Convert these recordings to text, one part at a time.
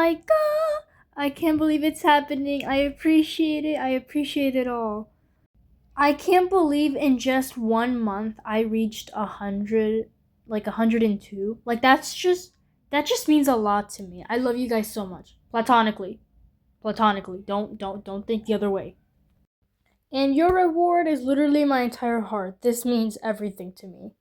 like, ah, I can't believe it's happening. I appreciate it. I appreciate it all. I can't believe in just 1 month I reached 100, like 102. Like that just means a lot to me. I love you guys so much. Platonically. Platonically. Don't think the other way. And your reward is literally my entire heart. This means everything to me.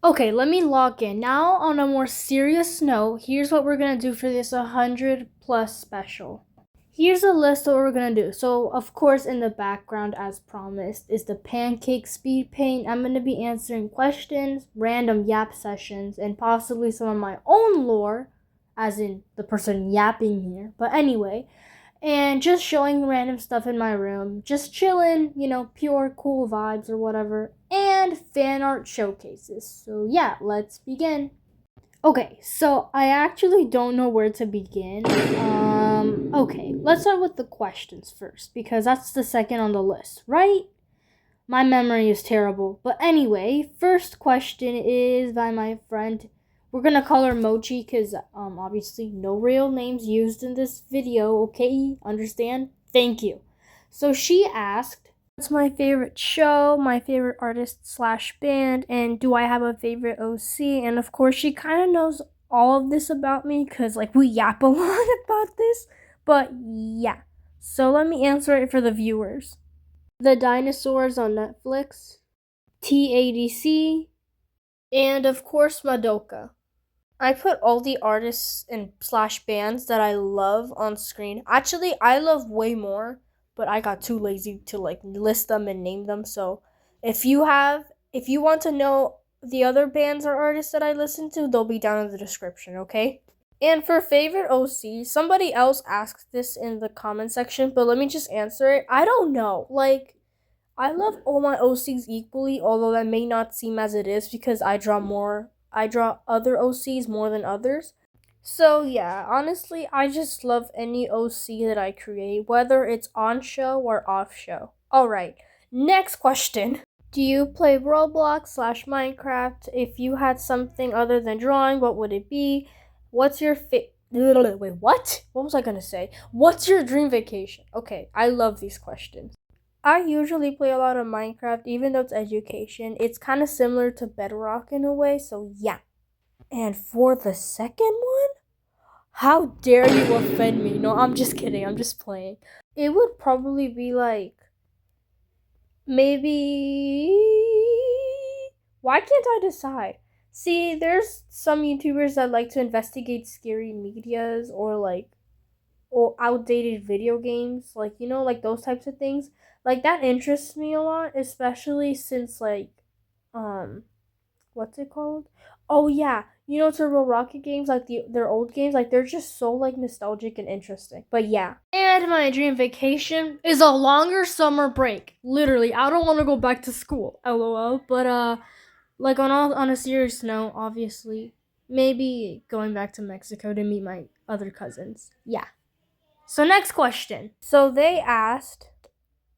Okay, let me log in. Now, on a more serious note, here's what we're gonna do for this 100 plus special. Here's a list of what we're gonna do. So, of course, in the background, as promised, is the pancake speed paint. I'm gonna be answering questions, random yap sessions, and possibly some of my own lore, as in the person yapping here. But anyway, and just showing random stuff in my room, just chilling, pure cool vibes or whatever, and fan art showcases. So yeah, let's begin. Okay, so I actually don't know where to begin. Okay, let's start with the questions first, because that's the second on the list, right? My memory is terrible. But anyway, first question is by my friend. We're gonna call her Mochi because obviously no real names used in this video, okay? Understand? Thank you. So she asked, what's my favorite show, my favorite artist slash band, and do I have a favorite OC? And of course she kind of knows all of this about me because like we yap a lot about this. But yeah. So let me answer it for the viewers. The Dinosaurs on Netflix, TADC, and of course Madoka. I put all the artists and slash bands that I love on screen. Actually, I love way more, but I got too lazy to like list them and name them. So if you want to know the other bands or artists that I listen to, they'll be down in the description, okay? And for favorite OC, somebody else asked this in the comment section, but let me just answer it. I don't know. Like, I love all my OCs equally, although that may not seem as it is because I draw other OCs more than others. So yeah, honestly, I just love any OC that I create, whether it's on show or off show. Alright, next question. Do you play Roblox slash Minecraft? If you had something other than drawing, what would it be? What's your Wait, what? What was I gonna say? What's your dream vacation? Okay, I love these questions. I usually play a lot of Minecraft, even though it's education. It's kind of similar to Bedrock in a way, so yeah. And for the second one? How dare you offend me? No, I'm just kidding. I'm just playing. It would probably be like, maybe... Why can't I decide? See, there's some YouTubers that like to investigate scary medias or outdated video games, like those types of things. Like that interests me a lot, especially since what's it called? Oh yeah, Turbo Rocket games, like their old games, like they're just so like nostalgic and interesting. But yeah. And my dream vacation is a longer summer break. Literally, I don't want to go back to school. LOL. But like on a serious note, obviously, maybe going back to Mexico to meet my other cousins. Yeah. So next question. So they asked,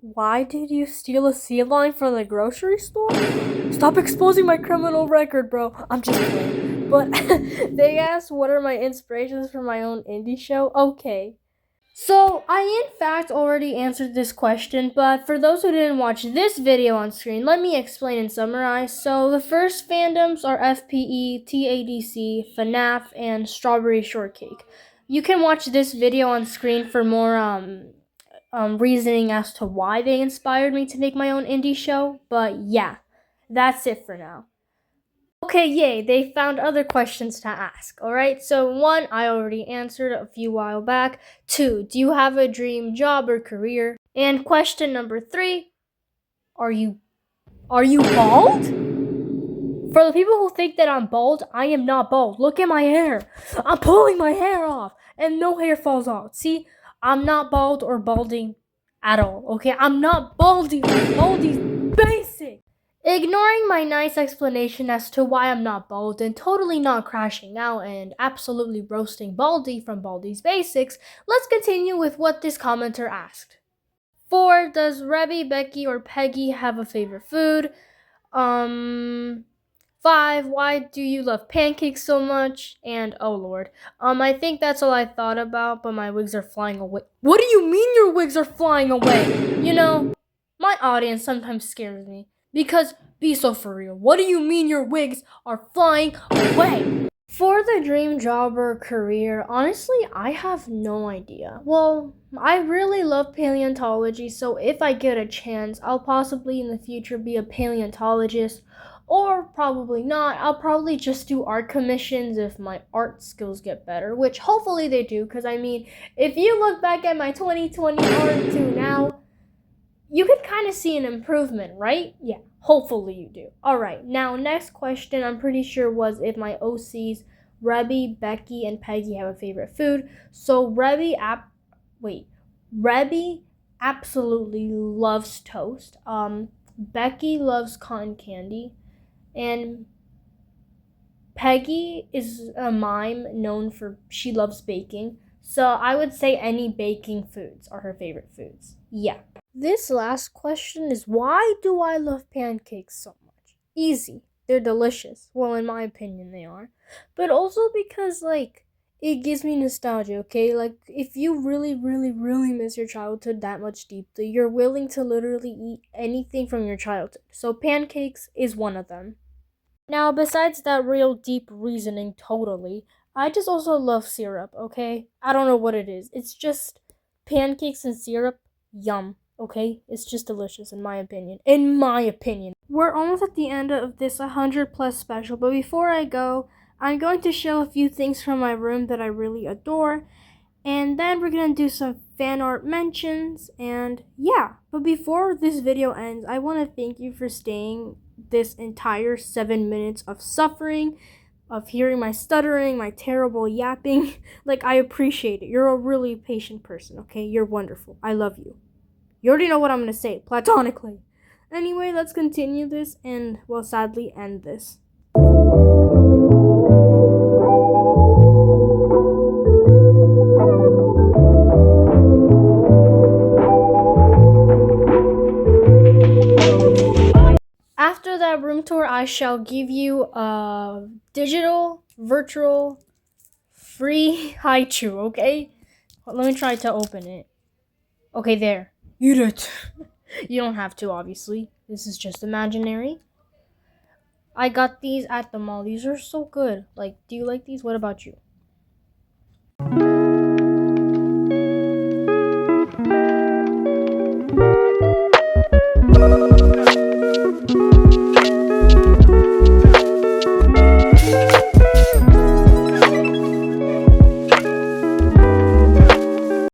why did you steal a sea lion from the grocery store? Stop exposing my criminal record, bro. I'm just kidding. But they asked, what are my inspirations for my own indie show? Okay. So I in fact already answered this question, but for those who didn't watch this video on screen, let me explain and summarize. So the first fandoms are FPE, TADC, FNAF, and Strawberry Shortcake. You can watch this video on screen for more reasoning as to why they inspired me to make my own indie show, but yeah, that's it for now. Okay, yay, they found other questions to ask, alright? So 1, I already answered a few while back. 2, do you have a dream job or career? And question number 3, are you bald? For the people who think that I'm bald, I am not bald. Look at my hair. I'm pulling my hair off and no hair falls out. See, I'm not bald or balding at all, okay? I'm not balding. Balding's basic. Ignoring my nice explanation as to why I'm not bald and totally not crashing out and absolutely roasting Baldy from Baldy's Basics, let's continue with what this commenter asked. 4, does Rebby, Becky, or Peggy have a favorite food? 5, why do you love pancakes so much? And oh lord, I think that's all I thought about, but my wigs are flying away. What do you mean your wigs are flying away? You know, my audience sometimes scares me. Because, be so for real, what do you mean your wigs are flying away? For the dream job or career, honestly, I have no idea. Well, I really love paleontology, so if I get a chance, I'll possibly in the future be a paleontologist, or probably not. I'll probably just do art commissions if my art skills get better, which hopefully they do, because I mean, if you look back at my 2020 art to now, you could kind of see an improvement, right? Yeah, hopefully you do. All right, now next question I'm pretty sure was if my OCs, Rebby, Becky, and Peggy have a favorite food. So Rebby absolutely loves toast. Becky loves cotton candy, and Peggy is a mime known for she loves baking. So I would say any baking foods are her favorite foods. Yeah. This last question is why do I love pancakes so much? Easy. They're delicious. Well, in my opinion, they are. But also because, it gives me nostalgia, okay? Like, if you really, really, really miss your childhood that much deeply, you're willing to literally eat anything from your childhood. So, pancakes is one of them. Now, besides that real deep reasoning, totally, I just also love syrup, okay? I don't know what it is. It's just pancakes and syrup, yum, okay? It's just delicious, in my opinion. In my opinion. We're almost at the end of this 100 plus special, but before I go, I'm going to show a few things from my room that I really adore. And then we're gonna do some fan art mentions, and yeah. But before this video ends, I want to thank you for staying this entire 7 minutes of suffering, of hearing my stuttering, my terrible yapping. I appreciate it. You're a really patient person, okay? You're wonderful. I love you. You already know what I'm gonna say, platonically. Anyway, let's continue this and, well, sadly, end this. After that room tour, I shall give you a digital, virtual, free haichu, okay? Let me try to open it. Okay, there. Eat it. You don't have to, obviously. This is just imaginary. I got these at the mall. These are so good. Do you like these? What about you?